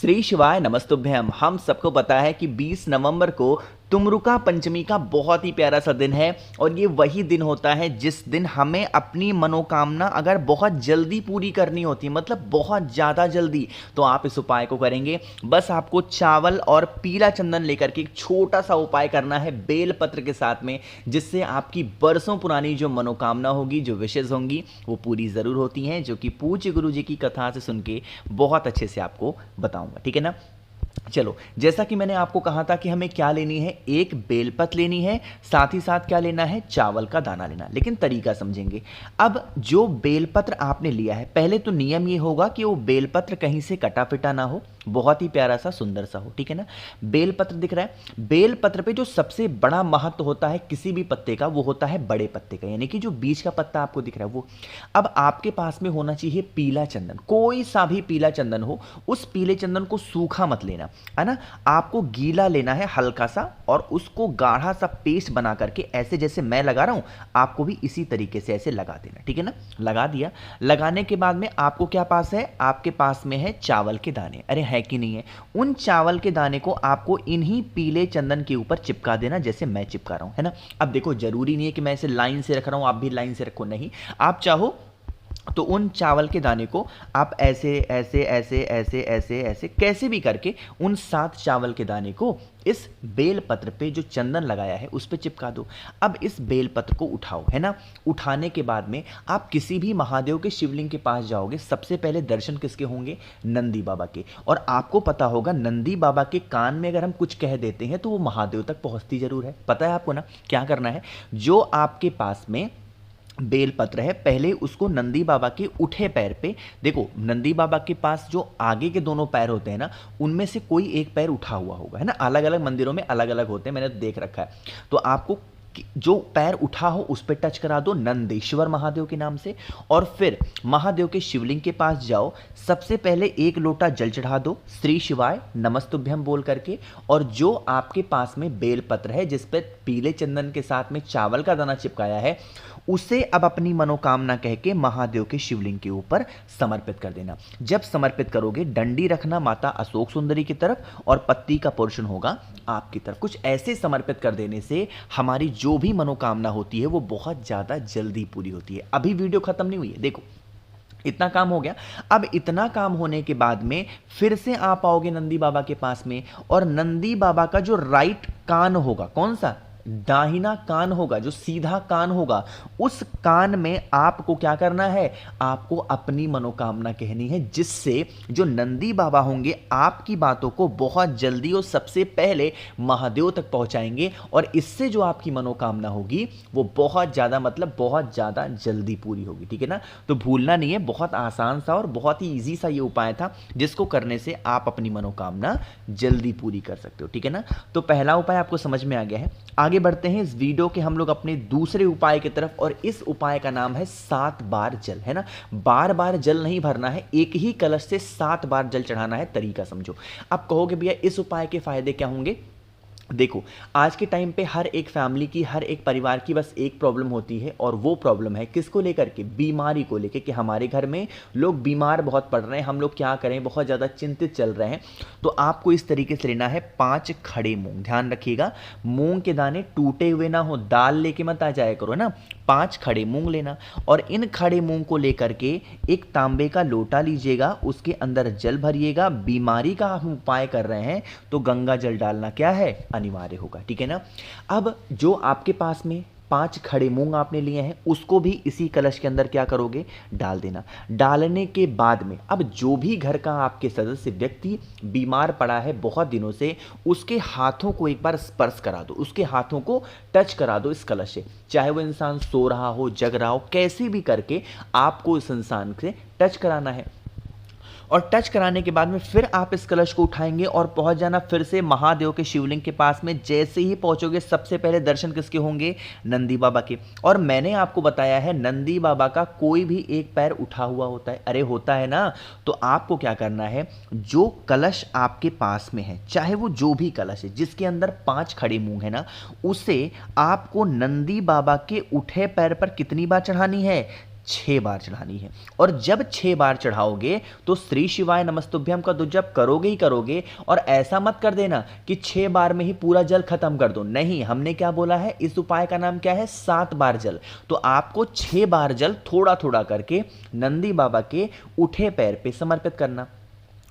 श्री शिवाय नमस्तुभ्यम। हम सबको पता है कि 20 नवंबर को तुमरुका पंचमी का बहुत ही प्यारा सा दिन है और ये वही दिन होता है जिस दिन हमें अपनी मनोकामना अगर बहुत जल्दी पूरी करनी होती है, मतलब बहुत ज़्यादा जल्दी, तो आप इस उपाय को करेंगे। बस आपको चावल और पीला चंदन लेकर के एक छोटा सा उपाय करना है बेल पत्र के साथ में, जिससे आपकी बरसों पुरानी जो मनोकामना होगी, जो विशेष होंगी, वो पूरी ज़रूर होती हैं, जो कि पूज्य गुरु जी की कथा से सुन के बहुत अच्छे से आपको बताऊंगा। ठीक है ना। चलो, जैसा कि मैंने आपको कहा था कि हमें क्या लेनी है, एक बेलपत्र लेनी है, साथ ही साथ क्या लेना है, चावल का दाना लेना। लेकिन तरीका समझेंगे। अब जो बेलपत्र आपने लिया है, पहले तो नियम ये होगा कि वो बेलपत्र कहीं से कटा पिटा ना हो, बहुत ही प्यारा सा सुंदर सा हो। ठीक है ना। बेलपत्र दिख रहा है। बेलपत्र पे जो सबसे बड़ा महत्व होता है किसी भी पत्ते का, वो होता है बड़े पत्ते का, यानी कि जो बीच का पत्ता आपको दिख रहा है वो। अब आपके पास में होना चाहिए पीला चंदन, कोई सा भी पीला चंदन हो। उस पीले चंदन को सूखा मत लेना, है ना। आपको गीला लेना है हल्का सा, और उसको गाढ़ा सा पेस्ट बना करके ऐसे जैसे मैं लगा रहा हूं, आपको भी इसी तरीके से ऐसे लगा देना। ठीक है ना। लगा दिया। लगाने के बाद में आपको क्या पास है, आपके पास में है चावल के दाने। अरे है कि नहीं है। उन चावल के दाने को आपको इन्हीं पीले चंदन के ऊपर चिपका देना, जैसे मैं चिपका रहा हूं, है ना। अब देखो, जरूरी नहीं है कि मैं इसे लाइन से रख रहा हूं, आप भी लाइन से रखो, नहीं। आप चाहो तो उन चावल के दाने को आप ऐसे ऐसे ऐसे ऐसे ऐसे ऐसे कैसे भी करके उन 7 चावल के दाने को इस बेल पत्र पे जो चंदन लगाया है उस पे चिपका दो। अब इस बेल पत्र को उठाओ, है ना। उठाने के बाद में आप किसी भी महादेव के शिवलिंग के पास जाओगे, सबसे पहले दर्शन किसके होंगे, नंदी बाबा के। और आपको पता होगा, नंदी बाबा के कान में अगर हम कुछ कह देते हैं तो वो महादेव तक पहुंचती जरूर है। पता है आपको ना क्या करना है। जो आपके पास में बेलपत्र है, पहले उसको नंदी बाबा के उठे पैर पे, देखो नंदी बाबा के पास जो आगे के दोनों पैर होते हैं ना, उनमें से कोई एक पैर उठा हुआ होगा, है ना। अलग अलग मंदिरों में अलग अलग होते हैं, मैंने तो देख रखा है। तो आपको जो पैर उठा हो उस पर टच करा दो नंदेश्वर महादेव के नाम से, और फिर महादेव के शिवलिंग के पास जाओ। सबसे पहले एक लोटा जल चढ़ा दो, श्री शिवाय नमस्तुभ्यम बोल करके। और जो आपके पास में बेलपत्र है जिस पर पीले चंदन के साथ में चावल का दाना चिपकाया है, उसे अब अपनी मनोकामना कह के महादेव के शिवलिंग के ऊपर समर्पित कर देना। जब समर्पित करोगे, डंडी रखना माता अशोक सुंदरी की तरफ और पत्ती का पोर्शन होगा आपकी तरफ। कुछ ऐसे समर्पित कर देने से हमारी जो भी मनोकामना होती है वो बहुत ज्यादा जल्दी पूरी होती है। अभी वीडियो खत्म नहीं हुई है, देखो इतना काम हो गया। अब इतना काम होने के बाद में फिर से आप आओगे नंदी बाबा के पास में, और नंदी बाबा का जो राइट कान होगा, कौन सा, दाहिना कान होगा, जो सीधा कान होगा, उस कान में आपको क्या करना है, आपको अपनी मनोकामना कहनी है, जिससे जो नंदी बाबा होंगे आपकी बातों को बहुत जल्दी और सबसे पहले महादेव तक पहुंचाएंगे। और इससे जो आपकी मनोकामना होगी वो बहुत ज़्यादा, मतलब बहुत ज़्यादा जल्दी पूरी होगी। ठीक है ना। तो भूलना नहीं है, बहुत आसान सा और बहुत ही ईजी सा ये उपाय था, जिसको करने से आप अपनी मनोकामना जल्दी पूरी कर सकते हो। ठीक है ना। तो पहला उपाय आपको समझ में आ गया है। आगे बढ़ते हैं इस वीडियो के हम लोग अपने दूसरे उपाय की तरफ, और इस उपाय का नाम है 7 बार जल, है ना। बार बार जल नहीं भरना है, एक ही कलश से 7 बार जल चढ़ाना है। तरीका समझो। अब कहोगे भैया इस उपाय के फायदे क्या होंगे। देखो, आज के टाइम पे हर एक फैमिली की, हर एक परिवार की बस एक प्रॉब्लम होती है, और वो प्रॉब्लम है किसको लेकर के, बीमारी को लेकर, कि हमारे घर में लोग बीमार बहुत पड़ रहे हैं, हम लोग क्या करें, बहुत ज़्यादा चिंतित चल रहे हैं। तो आपको इस तरीके से लेना है 5 खड़े मूंग। ध्यान रखिएगा, मूंग के दाने टूटे हुए ना हो, दाल लेके मत आ जाया करो ना। 5 खड़े मूंग लेना, और इन खड़े मूंग को लेकर के एक तांबे का लोटा लीजिएगा, उसके अंदर जल भरिएगा। बीमारी का हम उपाय कर रहे हैं तो गंगा जल डालना क्या है, अनिवार्य होगा। ठीक है ना। अब जो आपके पास में 5 खड़े मूंग आपने लिए हैं, उसको भी इसी कलश के अंदर क्या करोगे, डाल देना। डालने के बाद में अब जो भी घर का आपके सदस्य व्यक्ति बीमार पड़ा है बहुत दिनों से, उसके हाथों को एक बार स्पर्श करा दो, उसके हाथों को टच करा दो इस कलश से। चाहे वो इंसान सो रहा हो, जग रहा हो, कैसे भी करके आपको इस इंसान से टच कराना है। और टच कराने के बाद में फिर आप इस कलश को उठाएंगे और पहुंच जाना फिर से महादेव के शिवलिंग के पास में। जैसे ही पहुंचोगे, सबसे पहले दर्शन किसके होंगे, नंदी बाबा के। और मैंने आपको बताया है नंदी बाबा का कोई भी एक पैर उठा हुआ होता है। अरे होता है ना। तो आपको क्या करना है, जो कलश आपके पास में है, चाहे वो जो भी कलश है जिसके अंदर 5 खड़े मूंग है ना, उसे आपको नंदी बाबा के उठे पैर पर कितनी बार चढ़ानी है, 6 बार चढ़ानी है। और जब 6 बार चढ़ाओगे तो श्री शिवाय नमस्तुभ्यम का तो जप करोगे ही करोगे। और ऐसा मत कर देना कि 6 बार में ही पूरा जल खत्म कर दो, नहीं, हमने क्या बोला है, इस उपाय का नाम क्या है, 7 बार जल। तो आपको 6 बार जल थोड़ा थोड़ा करके नंदी बाबा के उठे पैर पे समर्पित करना।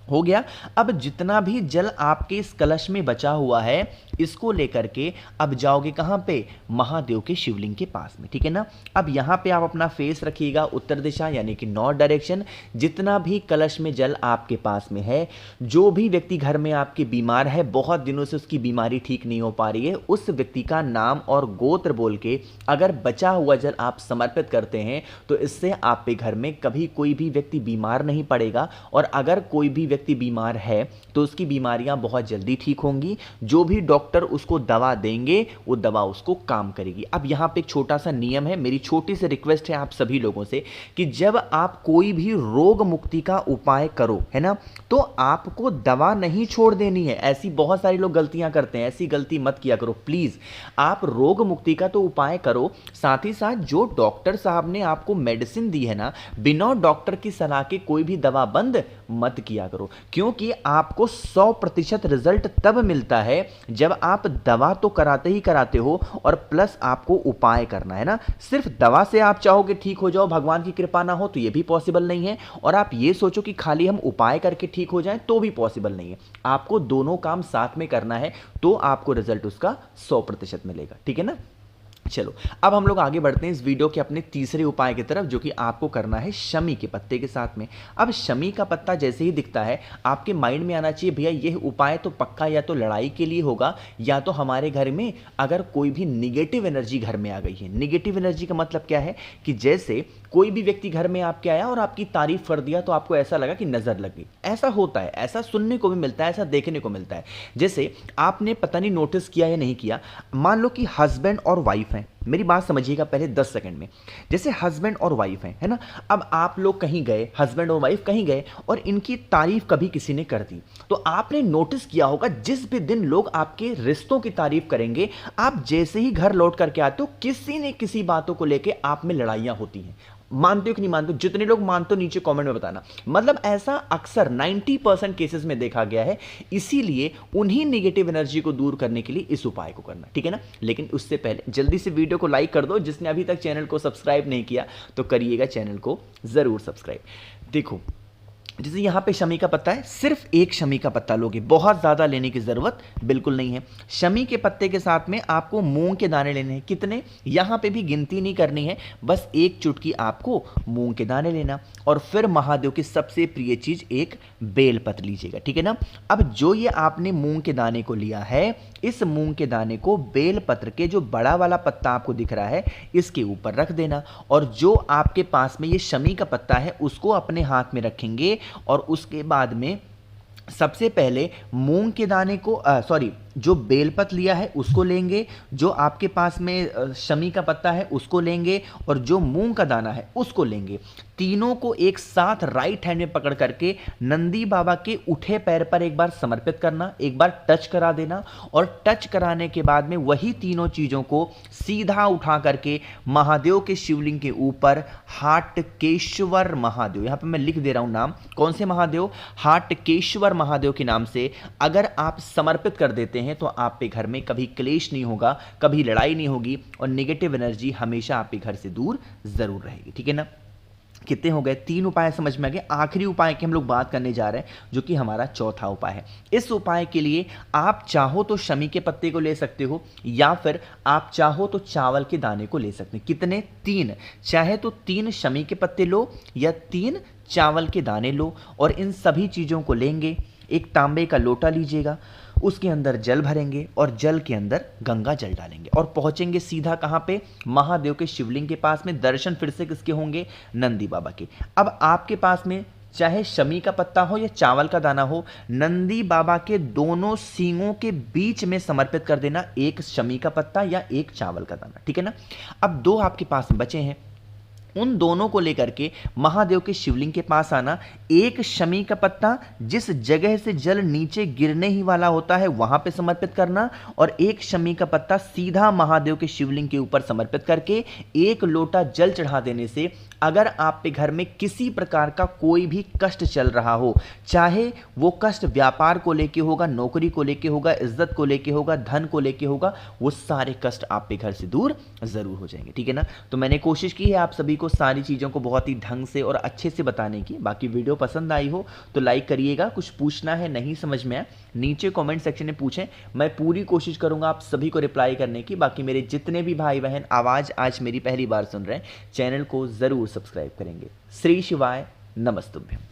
हो गया। अब जितना भी जल आपके इस कलश में बचा हुआ है इसको लेकर के अब जाओगे कहां पे, महादेव के शिवलिंग के पास में, ठीक है ना। अब यहां पे आप अपना फेस रखिएगा उत्तर दिशा यानी कि नॉर्थ डायरेक्शन। जितना भी कलश में जल आपके पास में है, जो भी व्यक्ति घर में आपके बीमार है, बहुत दिनों से उसकी बीमारी ठीक नहीं हो पा रही है, उस व्यक्ति का नाम और गोत्र बोल के अगर बचा हुआ जल आप समर्पित करते हैं तो इससे आपके घर में कभी कोई भी व्यक्ति बीमार नहीं पड़ेगा। और अगर कोई भी व्यक्ति बीमार है तो उसकी बीमारियां बहुत जल्दी ठीक होंगी। जो भी डॉक्टर उसको दवा देंगे वो दवा उसको काम करेगी। अब यहां पे एक छोटा सा नियम है, मेरी छोटी सी रिक्वेस्ट है आप सभी लोगों से कि जब आप कोई भी रोग मुक्ति का उपाय करो, है ना, तो आपको दवा नहीं छोड़ देनी है। ऐसी बहुत सारे लोग गलतियां करते हैं, ऐसी गलती मत किया करो प्लीज। आप रोग मुक्ति का तो उपाय करो, साथ ही साथ जो डॉक्टर साहब ने आपको मेडिसिन दी है ना, बिना डॉक्टर की सलाह के कोई भी दवा बंद मत किया करो। क्योंकि आपको 100% रिजल्ट तब मिलता है जब आप दवा तो कराते ही कराते हो और प्लस आपको उपाय करना है ना। सिर्फ दवा से आप चाहोगे ठीक हो जाओ, भगवान की कृपा ना हो तो यह भी पॉसिबल नहीं है। और आप ये सोचो कि खाली हम उपाय करके ठीक हो जाएं तो भी पॉसिबल नहीं है। आपको दोनों काम साथ में करना है तो आपको रिजल्ट उसका 100% मिलेगा, ठीक है ना। चलो अब हम लोग आगे बढ़ते हैं इस वीडियो के अपने तीसरे उपाय की तरफ, जो कि आपको करना है शमी के पत्ते के साथ में। अब शमी का पत्ता जैसे ही दिखता है आपके माइंड में आना चाहिए, भैया यह उपाय तो पक्का या तो लड़ाई के लिए होगा या तो हमारे घर में अगर कोई भी निगेटिव एनर्जी घर में आ गई है। निगेटिव एनर्जी का मतलब क्या है कि जैसे कोई भी व्यक्ति घर में आपके आया और आपकी तारीफ कर दिया तो आपको ऐसा लगा कि नजर लग गई। ऐसा होता है, ऐसा सुनने को भी मिलता है, ऐसा देखने को मिलता है। जैसे आपने पता नहीं नोटिस किया या नहीं किया, मान लो कि हस्बैंड और वाइफ हैं, मेरी बात समझिएगा पहले 10 सेकंड में। जैसे हस्बैंड और वाइफ हैं, है ना, अब आप लोग कहीं गए, हस्बैंड और वाइफ कहीं गए और इनकी तारीफ कभी किसी ने कर दी, तो आपने नोटिस किया होगा जिस भी दिन लोग आपके रिश्तों की तारीफ करेंगे, आप जैसे ही घर लौट करके आते हो किसी न किसी बातों को लेके आप में लड़ाइयां होती हैं। मानते हो कि नहीं मानते हो? जितने लोग मानते हो नीचे कमेंट में बताना। मतलब ऐसा अक्सर 90% केसेस में देखा गया है। इसीलिए उन्हीं नेगेटिव एनर्जी को दूर करने के लिए इस उपाय को करना, ठीक है ना। लेकिन उससे पहले जल्दी से वीडियो को लाइक कर दो। जिसने अभी तक चैनल को सब्सक्राइब नहीं किया तो करिएगा चैनल को जरूर सब्सक्राइब। देखो जैसे यहां पे शमी का पत्ता है, सिर्फ एक शमी का पत्ता लोगे, बहुत ज्यादा लेने की जरूरत बिल्कुल नहीं है। शमी के पत्ते के साथ में आपको मूंग के दाने लेने हैं। कितने, यहां पे भी गिनती नहीं करनी है, बस एक चुटकी आपको मूंग के दाने लेना। और फिर महादेव की सबसे प्रिय चीज एक बेलपत्र लीजिएगा, ठीक है ना। अब जो ये आपने मूंग के दाने को लिया है, इस मूंग के दाने को बेलपत्र के जो बड़ा वाला पत्ता आपको दिख रहा है इसके ऊपर रख देना। और जो आपके पास में ये शमी का पत्ता है उसको अपने हाथ में रखेंगे और उसके बाद में सबसे पहले मूंग के दाने को जो बेलपत्र लिया है उसको लेंगे, जो आपके पास में शमी का पत्ता है उसको लेंगे और जो मूंग का दाना है उसको लेंगे। तीनों को एक साथ राइट हैंड में पकड़ करके नंदी बाबा के उठे पैर पर एक बार समर्पित करना, एक बार टच करा देना। और टच कराने के बाद में वही तीनों चीजों को सीधा उठा करके महादेव के शिवलिंग के ऊपर हाटकेश्वर महादेव, यहां पे मैं लिख दे रहा हूं नाम, कौन से महादेव, हाटकेश्वर महादेव के नाम से अगर आप समर्पित कर देते हैं तो आपके घर में कभी क्लेश नहीं होगा, कभी लड़ाई नहीं होगी और नेगेटिव एनर्जी हमेशा आपके घर से दूर जरूर रहेगी, ठीक है ना। कितने हो गए, 3 उपाय समझ में आ गए। आखिरी उपाय की हम लोग बात करने जा रहे हैं जो कि हमारा चौथा उपाय है। इस उपाय के लिए आप चाहो तो शमी के पत्ते को ले सकते हो या फिर आप चाहो तो चावल के दाने को ले सकते हैं। कितने, 3, चाहे तो 3 शमी के पत्ते लो या 3 चावल के दाने लो। और इन सभी चीजों को लेंगे, एक तांबे का लोटा लीजिएगा, उसके अंदर जल भरेंगे और जल के अंदर गंगा जल डालेंगे और पहुंचेंगे सीधा कहां पे, महादेव के शिवलिंग के पास में। दर्शन फिर से किसके होंगे, नंदी बाबा के। अब आपके पास में चाहे शमी का पत्ता हो या चावल का दाना हो, नंदी बाबा के दोनों सींगों के बीच में समर्पित कर देना, एक शमी का पत्ता या एक चावल का दाना, ठीक है ना। अब 2 आपके पास बचे हैं, उन दोनों को लेकर के महादेव के शिवलिंग के पास आना। एक शमी का पत्ता जिस जगह से जल नीचे गिरने ही वाला होता है वहां पे समर्पित करना और एक शमी का पत्ता सीधा महादेव के शिवलिंग के ऊपर समर्पित करके एक लोटा जल चढ़ा देने से अगर आप पे घर में किसी प्रकार का कोई भी कष्ट चल रहा हो, चाहे वो कष्ट व्यापार को लेके होगा, नौकरी को लेके होगा, इज्जत को लेके होगा, धन को लेके होगा, वो सारे कष्ट आप पे घर से दूर जरूर हो जाएंगे। ठीक है ना। तो मैंने कोशिश की है आप सभी को सारी चीज़ों को बहुत ही ढंग से और अच्छे से बताने की। बाकी वीडियो पसंद आई हो तो लाइक करिएगा। कुछ पूछना है, नहीं समझ में आया, नीचे कमेंट सेक्शन में पूछें, मैं पूरी कोशिश करूंगा आप सभी को रिप्लाई करने की। बाकी मेरे जितने भी भाई बहन आवाज़ आज मेरी पहली बार सुन रहे हैं, चैनल को ज़रूर सब्सक्राइब करेंगे। श्री शिवाय नमस्तुभ्यं।